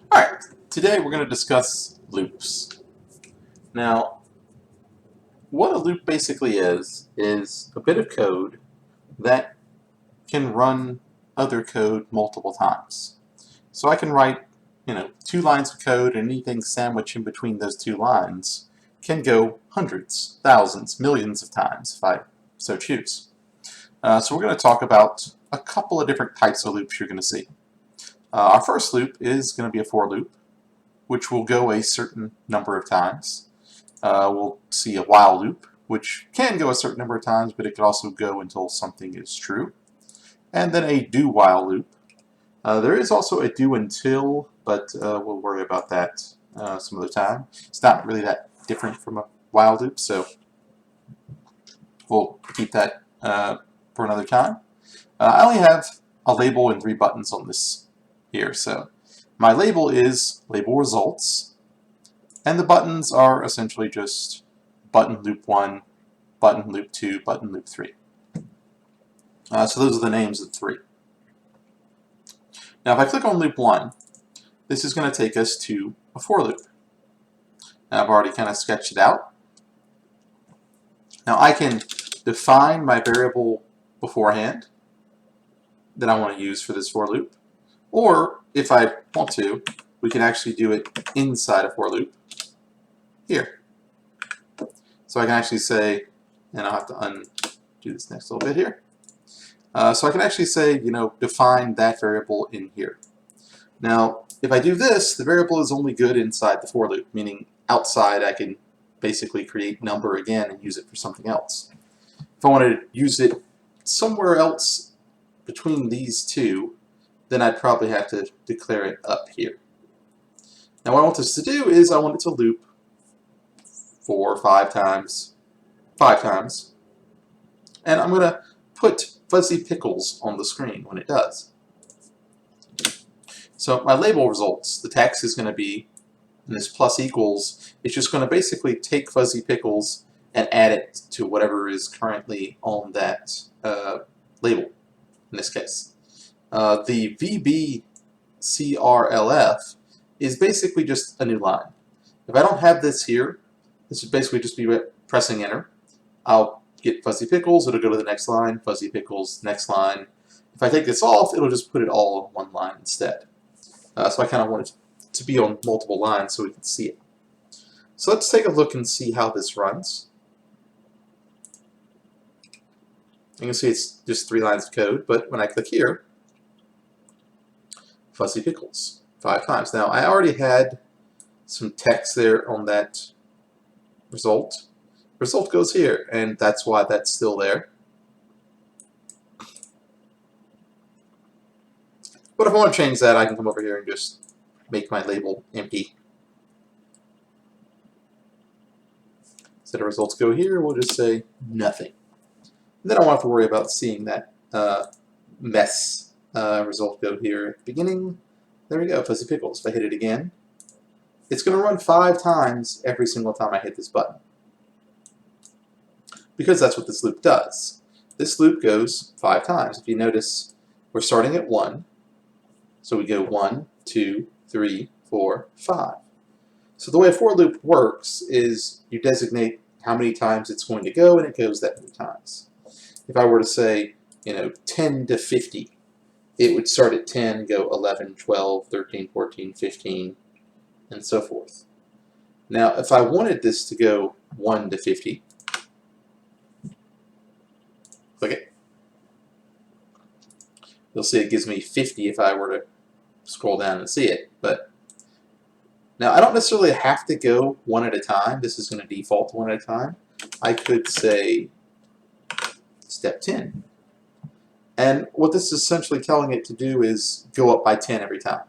Alright, today we're going to discuss loops. Now, what a loop basically is a bit of code that can run other code multiple times. So I can write, two lines of code, and anything sandwiched in between those two lines can go hundreds, thousands, millions of times if I so choose. So we're going to talk about a couple of different types of loops you're going to see. Our first loop is going to be a for loop, which will go a certain number of times. We'll see a while loop, which can go a certain number of times, but it can also go until something is true. And then a do while loop. There is also a do until, but we'll worry about that some other time. It's not really that different from a while loop, so we'll keep that for another time. I only have a label and 3 buttons on this here, so my label is label results, and the buttons are essentially just button loop 1, button loop 2, button loop 3. So those are the names of the 3. Now if I click on loop 1, this is going to take us to a for loop. Now I've already kind of sketched it out. Now I can define my variable beforehand that I want to use for this for loop, or if I want to, we can actually do it inside a for loop here. So I can actually say, and I'll have to undo this next little bit here. So I can actually say, define that variable in here. Now, if I do this, the variable is only good inside the for loop, meaning outside I can basically create number again and use it for something else. If I wanted to use it somewhere else between these two, then I'd probably have to declare it up here. Now what I want this to do is I want it to loop 4 or 5 times, and I'm going to put fuzzy pickles on the screen when it does. So my label results, the text is going to be, and this plus equals, it's just going to basically take fuzzy pickles and add it to whatever is currently on that label, in this case. The VBCRLF is basically just a new line. If I don't have this here, this would basically just be pressing enter. I'll get fuzzy pickles, it'll go to the next line, fuzzy pickles, next line. If I take this off, it'll just put it all on one line instead. So I kind of want it to be on multiple lines so we can see it. So let's take a look and see how this runs. You can see it's just 3 lines of code, but when I click here, fuzzy pickles 5 times. Now I already had some text there on that result. Result goes here, and that's why that's still there. But if I want to change that, I can come over here and just make my label empty. Instead of results go here, we'll just say nothing. And then I won't have to worry about seeing that mess result go here at the beginning. There we go, fuzzy pickles. If I hit it again, it's going to run 5 times every single time I hit this button, because that's what this loop does. This loop goes 5 times. If you notice, we're starting at 1, so we go 1, 2, 3, 4, 5. So the way a for loop works is you designate how many times it's going to go, and it goes that many times. If I were to say, 10 to 50, it would start at 10, go 11, 12, 13, 14, 15, and so forth. Now, if I wanted this to go 1 to 50, click it. You'll see it gives me 50 if I were to scroll down and see it. But now I don't necessarily have to go 1 at a time. This is going to default to 1 at a time. I could say step 10. And what this is essentially telling it to do is go up by 10 every time.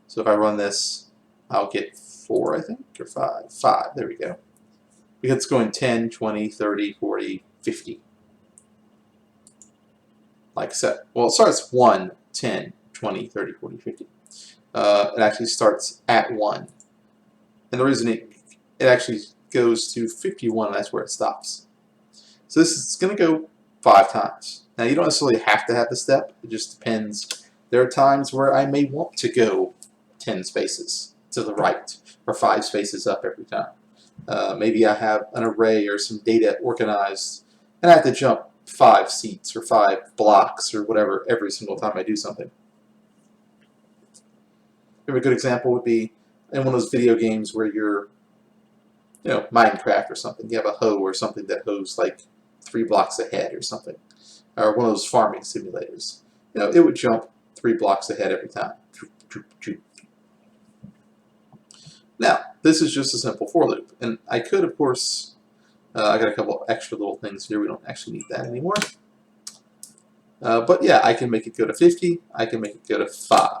So if I run this, I'll get 4, I think, or 5. 5, there we go. Because it's going 10, 20, 30, 40, 50. Like so. Well, it starts 1, 10, 20, 30, 40, 50. It actually starts at 1. And the reason it actually goes to 51, and that's where it stops. So this is going to go 5 times. Now you don't necessarily have to have the step, it just depends. There are times where I may want to go 10 spaces to the right, or 5 spaces up every time. Maybe I have an array or some data organized, and I have to jump 5 seats or 5 blocks or whatever every single time I do something. A good example would be in one of those video games where you're, Minecraft or something. You have a hoe or something that hoes like 3 blocks ahead or something, or one of those farming simulators. It would jump 3 blocks ahead every time. Now, this is just a simple for loop, and I could, of course, I got a couple extra little things here. We don't actually need that anymore. But yeah, I can make it go to 50. I can make it go to 5.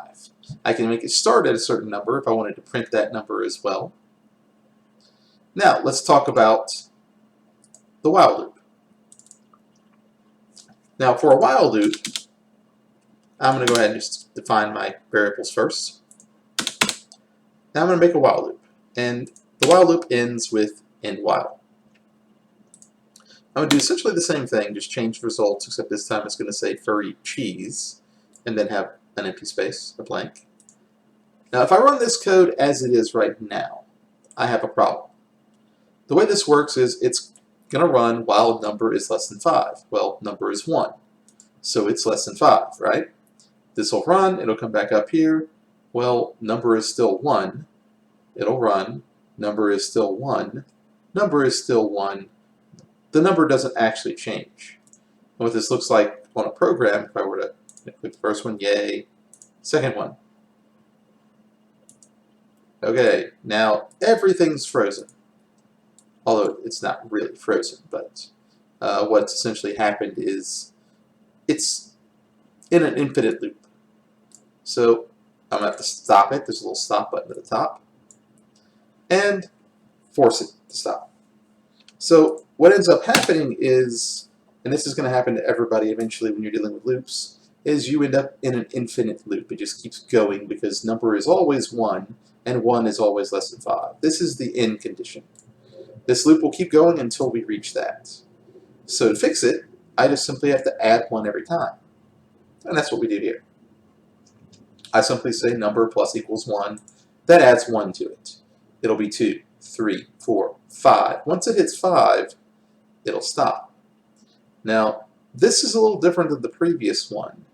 I can make it start at a certain number if I wanted to print that number as well. Now, let's talk about the while loop. Now, for a while loop, I'm going to go ahead and just define my variables first. Now I'm going to make a while loop, and the while loop ends with end while. I'm going to do essentially the same thing, just change results, except this time it's going to say furry cheese, and then have an empty space, a blank. Now if I run this code as it is right now, I have a problem. The way this works is it's going to run while number is less than 5. Well, number is 1, so it's less than 5, right? This will run, it'll come back up here. Well, number is still 1. It'll run. Number is still 1. Number is still 1. The number doesn't actually change. And what this looks like on a program, if I were to click the first one, yay. Second one. Okay, now everything's frozen. Although it's not really frozen, but what's essentially happened is it's in an infinite loop. So I'm going to have to stop it. There's a little stop button at the top. And force it to stop. So what ends up happening is, and this is going to happen to everybody eventually when you're dealing with loops, is you end up in an infinite loop. It just keeps going because number is always 1, and 1 is always less than 5. This is the end condition. This loop will keep going until we reach that. So to fix it, I just simply have to add 1 every time. And that's what we do here. I simply say number plus equals 1. That adds 1 to it. It'll be 2, 3, 4, 5. Once it hits 5, it'll stop. Now, this is a little different than the previous one.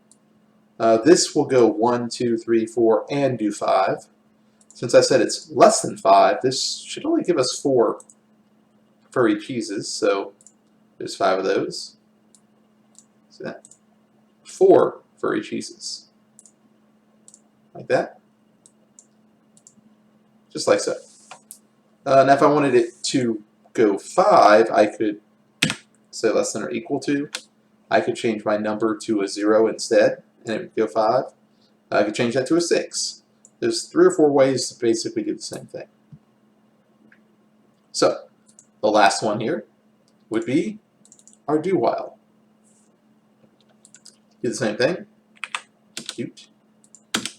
This will go 1, 2, 3, 4, and do 5. Since I said it's less than 5, this should only give us 4 furry cheeses, so there's 5 of those. See that? 4 furry cheeses. Like that. Just like so. Now if I wanted it to go 5, I could say less than or equal to. I could change my number to a 0 instead, and it would go 5. I could change that to a 6. There's 3 or 4 ways to basically do the same thing. So, the last one here would be our do while. Do the same thing. Doot,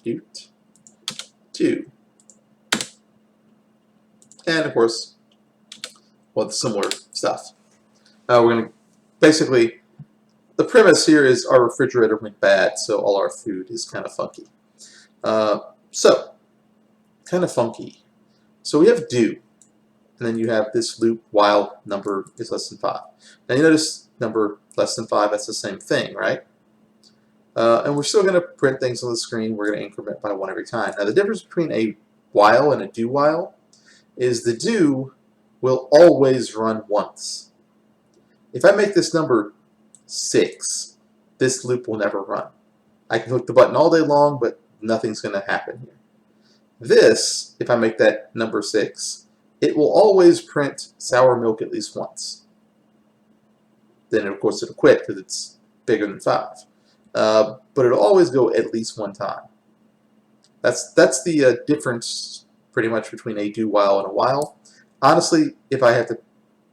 doot, 2. And of course, well, similar stuff. We're going to basically, the premise here is our refrigerator went bad, so all our food is kind of funky. Kind of funky. So we have do, and then you have this loop while number is less than 5. Now you notice number less than 5, that's the same thing, right? And we're still going to print things on the screen. We're going to increment by 1 every time. Now the difference between a while and a do while is the do will always run once. If I make this number 6, this loop will never run. I can click the button all day long, but nothing's going to happen here. This, if I make that number 6, it will always print sour milk at least once. Then, of course, it'll quit because it's bigger than 5. But it'll always go at least 1 time. That's the difference pretty much between a do while and a while. Honestly, if I have to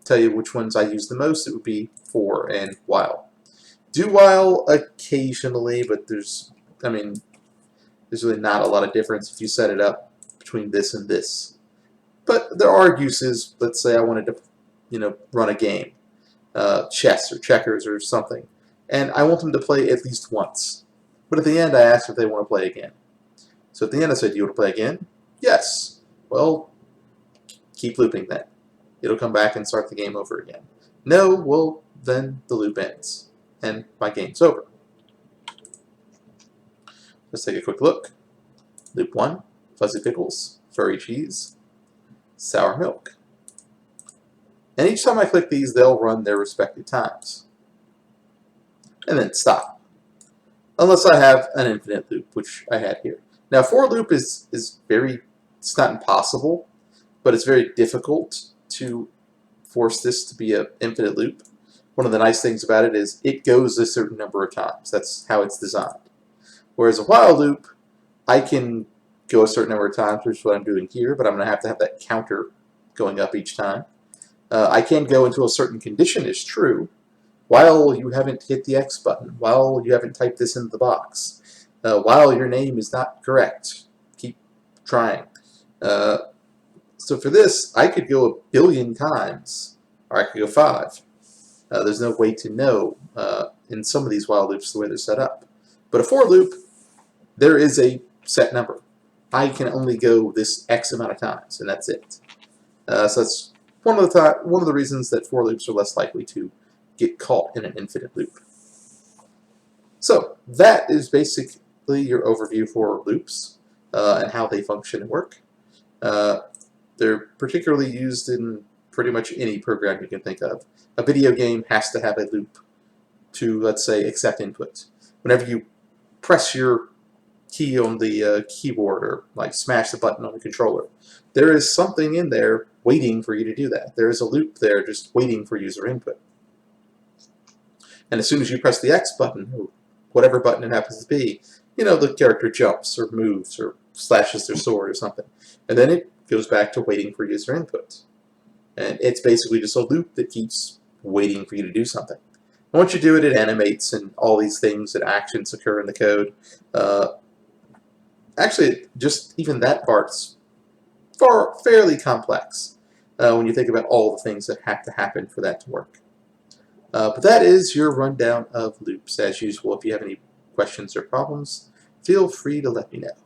tell you which ones I use the most, it would be for and while. Do while occasionally, but there's really not a lot of difference if you set it up between this and this. But there are uses. Let's say I wanted to, run a game, chess or checkers or something, and I want them to play at least once. But at the end, I ask if they want to play again. So at the end I said, do you want to play again? Yes. Well, keep looping then. It'll come back and start the game over again. No, well, then the loop ends, and my game's over. Let's take a quick look. Loop 1, fuzzy pickles, furry cheese, sour milk. And each time I click these, they'll run their respective times. And then stop. Unless I have an infinite loop, which I had here. Now, for loop is very, it's not impossible, but it's very difficult to force this to be an infinite loop. One of the nice things about it is it goes a certain number of times. That's how it's designed. Whereas a while loop, I can go a certain number of times, which is what I'm doing here, but I'm going to have that counter going up each time. I can go until a certain condition is true while you haven't hit the X button, while you haven't typed this into the box, while your name is not correct. Keep trying. So for this, I could go 1 billion times, or I could go 5. There's no way to know in some of these while loops the way they're set up. But a for loop, there is a set number. I can only go this X amount of times, and that's it. So that's one of the reasons that for loops are less likely to get caught in an infinite loop. So that is basically your overview for loops and how they function and work. They're particularly used in pretty much any program you can think of. A video game has to have a loop to, let's say, accept input. Whenever you press your key on the keyboard or like smash the button on the controller, there is something in there waiting for you to do that. There is a loop there just waiting for user input. And as soon as you press the X button, or whatever button it happens to be, you know, the character jumps or moves or slashes their sword or something. And then it goes back to waiting for user input. And it's basically just a loop that keeps waiting for you to do something. And once you do it, it animates and all these things and actions occur in the code. Actually, just even that part's fairly complex when you think about all the things that have to happen for that to work. But that is your rundown of loops. As usual, if you have any questions or problems, feel free to let me know.